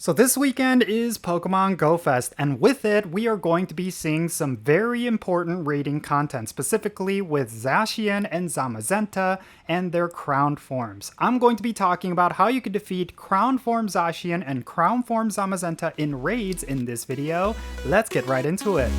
So this weekend is Pokémon GO Fest, and with it, we are going to be seeing some very important raiding content, specifically with Zacian and Zamazenta and their crowned forms. I'm going to be talking about how you can defeat crowned form Zashian and crowned form Zamazenta in raids in this video. Let's get right into it.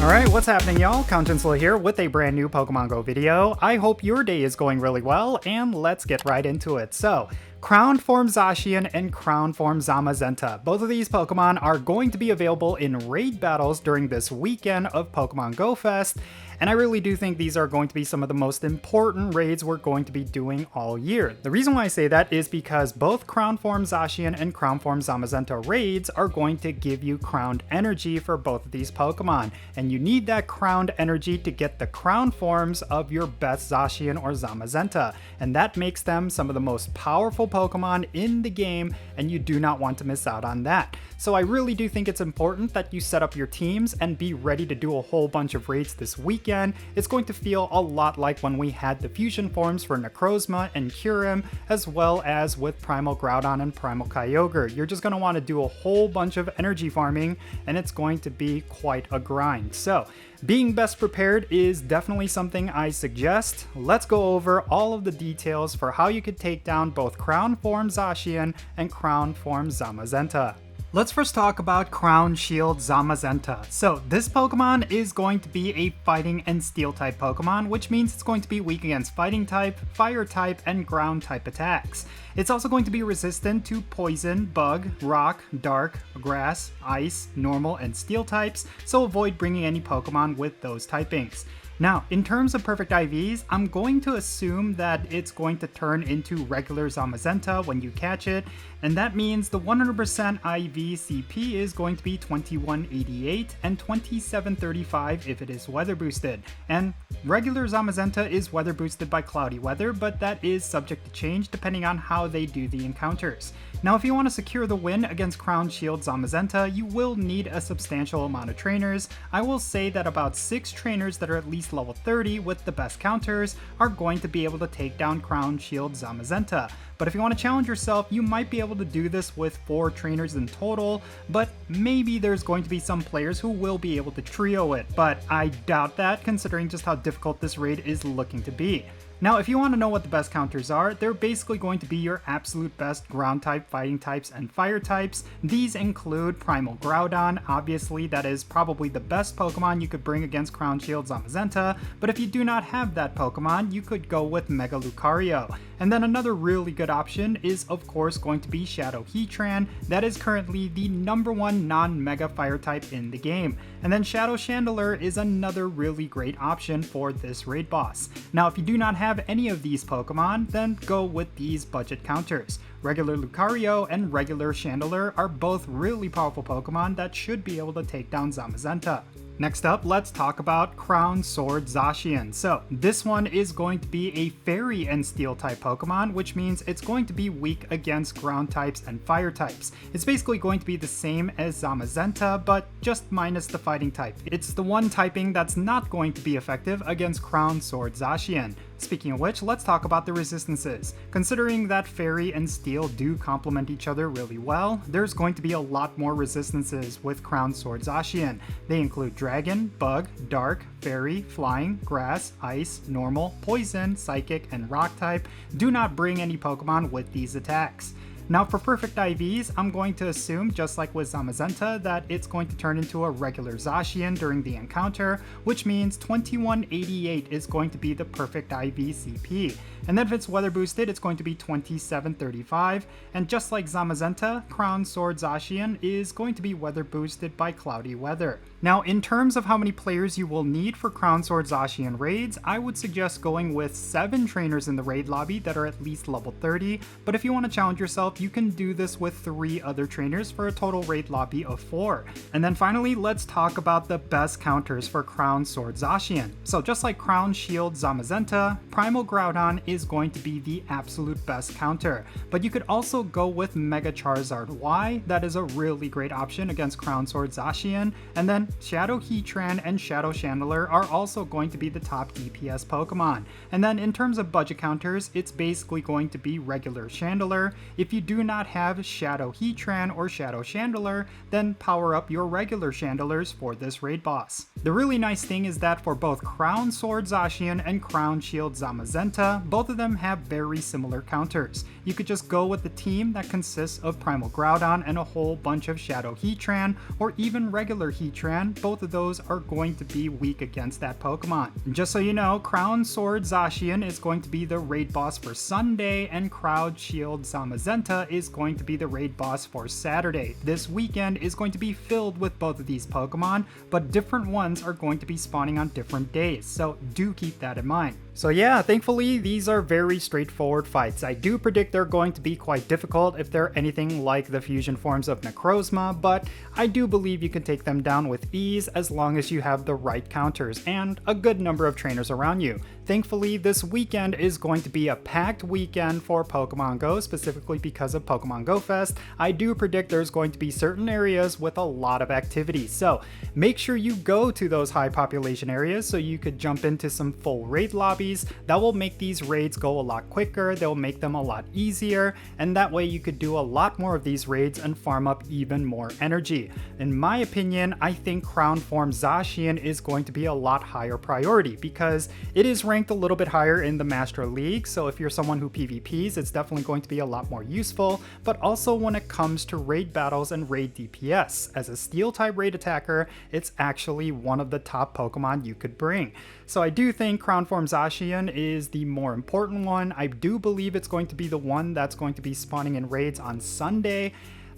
Alright, what's happening y'all? Count Jinsula here with a brand new Pokemon Go video. I hope your day is going really well, and let's get right into it. So, crowned form Zashian and crowned form Zamazenta. Both of these Pokemon are going to be available in raid battles during this weekend of Pokemon Go Fest, and I really do think these are going to be some of the most important raids we're going to be doing all year. The reason why I say that is because both crowned form Zashian and crowned form Zamazenta raids are going to give you crowned energy for both of these Pokemon, and you need that crowned energy to get the crowned forms of your best Zashian or Zamazenta, and that makes them some of the most powerful Pokemon in the game, and you do not want to miss out on that. So I really do think it's important that you set up your teams and be ready to do a whole bunch of raids this weekend. It's going to feel a lot like when we had the fusion forms for Necrozma and Kyurem, as well as with Primal Groudon and Primal Kyogre. You're just going to want to do a whole bunch of energy farming, and it's going to be quite a grind. So being best prepared is definitely something I suggest. Let's go over all of the details for how you could take down both crowned form Zashian and crowned form Zamazenta. Let's first talk about Crown Shield Zamazenta. So this Pokemon is going to be a fighting and steel type Pokemon, which means it's going to be weak against fighting type, fire type, and ground type attacks. It's also going to be resistant to poison, bug, rock, dark, grass, ice, normal, and steel types, so avoid bringing any Pokemon with those typings. Now, in terms of perfect IVs, I'm going to assume that it's going to turn into regular Zamazenta when you catch it, and that means the 100% IV CP is going to be 2188 and 2735 if it is weather boosted. And regular Zamazenta is weather boosted by cloudy weather, but that is subject to change depending on how they do the encounters. Now, if you want to secure the win against Crown Shield Zamazenta, you will need a substantial amount of trainers. I will say that about 6 trainers that are at least level 30 with the best counters are going to be able to take down Crown Shield Zamazenta. But if you want to challenge yourself, you might be able to do this with 4 trainers in total, but maybe there's going to be some players who will be able to trio it, but I doubt that considering just how difficult this raid is looking to be. Now, if you want to know what the best counters are, they're basically going to be your absolute best ground type, fighting types, and fire types. These include Primal Groudon. Obviously, that is probably the best Pokemon you could bring against Crown Shield Zamazenta, but if you do not have that Pokemon, you could go with Mega Lucario. And then another really good option is, of course, going to be Shadow Heatran. That is currently the #1 non-Mega Fire type in the game. And then Shadow Chandelure is another really great option for this raid boss. Now, if you do not have any of these Pokemon, then go with these budget counters. Regular Lucario and regular Chandelure are both really powerful Pokemon that should be able to take down Zamazenta. Next up, let's talk about Crown Sword Zashian. So this one is going to be a fairy and steel type Pokemon, which means it's going to be weak against ground types and fire types. It's basically going to be the same as Zamazenta, but just minus the fighting type. It's the one typing that's not going to be effective against Crown Sword Zashian. Speaking of which, let's talk about the resistances. Considering that fairy and steel do complement each other really well, there's going to be a lot more resistances with Crown Sword Zashian. They include dragon, bug, dark, fairy, flying, grass, ice, normal, poison, psychic, and rock type. Do not bring any Pokemon with these attacks. Now for perfect IVs, I'm going to assume, just like with Zamazenta, that it's going to turn into a regular Zashian during the encounter, which means 2188 is going to be the perfect IV CP. And then if it's weather boosted, it's going to be 2735, and just like Zamazenta, Crown Sword Zashian is going to be weather boosted by cloudy weather. Now, in terms of how many players you will need for Crown Sword Zashian raids, I would suggest going with 7 trainers in the raid lobby that are at least level 30, but if you want to challenge yourself, you can do this with 3 other trainers for a total raid lobby of 4. And then finally, let's talk about the best counters for Crown Sword Zashian. So just like Crown Shield Zamazenta, Primal Groudon is going to be the absolute best counter, but you could also go with Mega Charizard Y. That is a really great option against Crown Sword Zashian, and then Shadow Heatran and Shadow Chandelure are also going to be the top DPS Pokemon. And then in terms of budget counters, it's basically going to be regular Chandelure. If you do not have Shadow Heatran or Shadow Chandelure, then power up your regular Chandelures for this raid boss. The really nice thing is that for both Crown Sword Zashian and Crown Shield Zamazenta, both of them have very similar counters. You could just go with the team that consists of Primal Groudon and a whole bunch of Shadow Heatran, or even regular Heatran. Both of those are going to be weak against that Pokemon. And just so you know, Crown Sword Zashian is going to be the raid boss for Sunday, and Crown Shield Zamazenta is going to be the raid boss for Saturday. This weekend is going to be filled with both of these Pokemon, but different ones are going to be spawning on different days, so do keep that in mind. So yeah, thankfully these are very straightforward fights. I do predict they're going to be quite difficult if they're anything like the fusion forms of Necrozma, but I do believe you can take them down with ease as long as you have the right counters and a good number of trainers around you. Thankfully, this weekend is going to be a packed weekend for Pokemon Go, specifically because of Pokemon GO Fest. I do predict there's going to be certain areas with a lot of activity, so make sure you go to those high population areas so you could jump into some full raid lobbies. That will make these raids go a lot quicker, they'll make them a lot easier, and that way you could do a lot more of these raids and farm up even more energy. In my opinion, I think Crown Form Zashian is going to be a lot higher priority because it is ranked a little bit higher in the Master League, so if you're someone who PvPs, it's definitely going to be a lot more useful, but also when it comes to raid battles and raid DPS. As a Steel-type raid attacker, it's actually one of the top Pokemon you could bring. So I do think Crown Form Zacian is the more important one. I do believe it's going to be the one that's going to be spawning in raids on Sunday,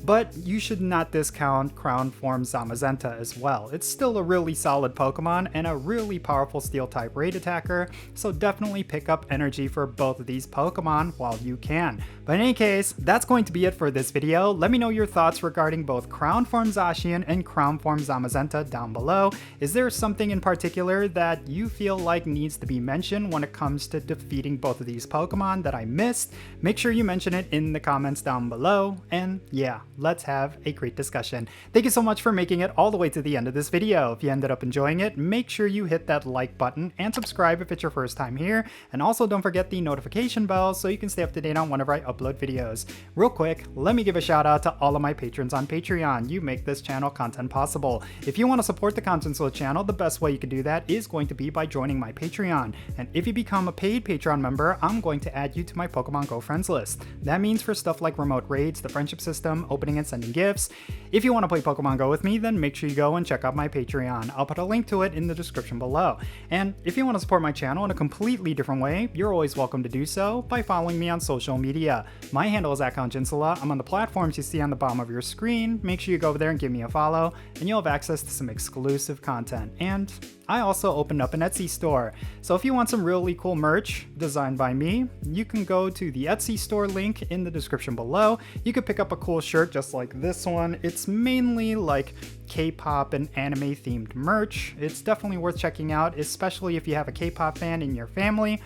but you should not discount Crown Form Zamazenta as well. It's still a really solid Pokemon and a really powerful Steel-type raid attacker, so definitely pick up energy for both of these Pokemon while you can. But in any case, that's going to be it for this video. Let me know your thoughts regarding both Crown Form Zacian and Crown Form Zamazenta down below. Is there something in particular that you feel like needs to be mentioned when it comes to defeating both of these Pokemon that I missed? Make sure you mention it in the comments down below, and yeah, let's have a great discussion. Thank you so much for making it all the way to the end of this video. If you ended up enjoying it, make sure you hit that like button and subscribe if it's your first time here. And also don't forget the notification bell so you can stay up to date on whenever I upload videos. Real quick, let me give a shout out to all of my patrons on Patreon. You make this channel content possible. If you want to support the Content channel, the best way you can do that is going to be by joining my Patreon. And if you become a paid Patreon member, I'm going to add you to my Pokemon Go friends list. That means for stuff like remote raids, the friendship system, opening and sending gifts. If you want to play Pokemon Go with me, then make sure you go and check out my Patreon. I'll put a link to it in the description below. And if you want to support my channel in a completely different way, you're always welcome to do so by following me on social media. My handle is @Jinsula. I'm on the platforms you see on the bottom of your screen. Make sure you go over there and give me a follow, and you'll have access to some exclusive content. And I also opened up an Etsy store. So if you want some really cool merch designed by me, you can go to the Etsy store link in the description below. You could pick up a cool shirt just like this one. It's mainly like K-pop and anime themed merch. It's definitely worth checking out, especially if you have a K-pop fan in your family.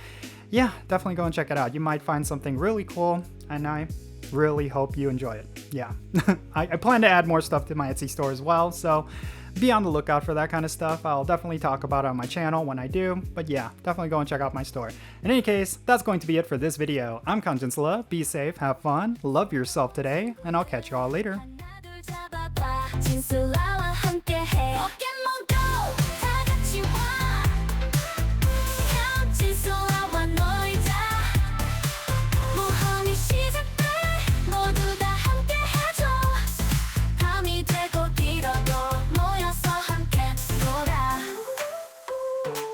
Yeah, definitely go and check it out. You might find something really cool, and I really hope you enjoy it. Yeah, I plan to add more stuff to my Etsy store as well, so be on the lookout for that kind of stuff. I'll definitely talk about it on my channel when I do, but yeah, definitely go and check out my store. In any case, that's going to be it for this video. I'm Jinsula. Be safe, have fun, love yourself today, and I'll catch you all later.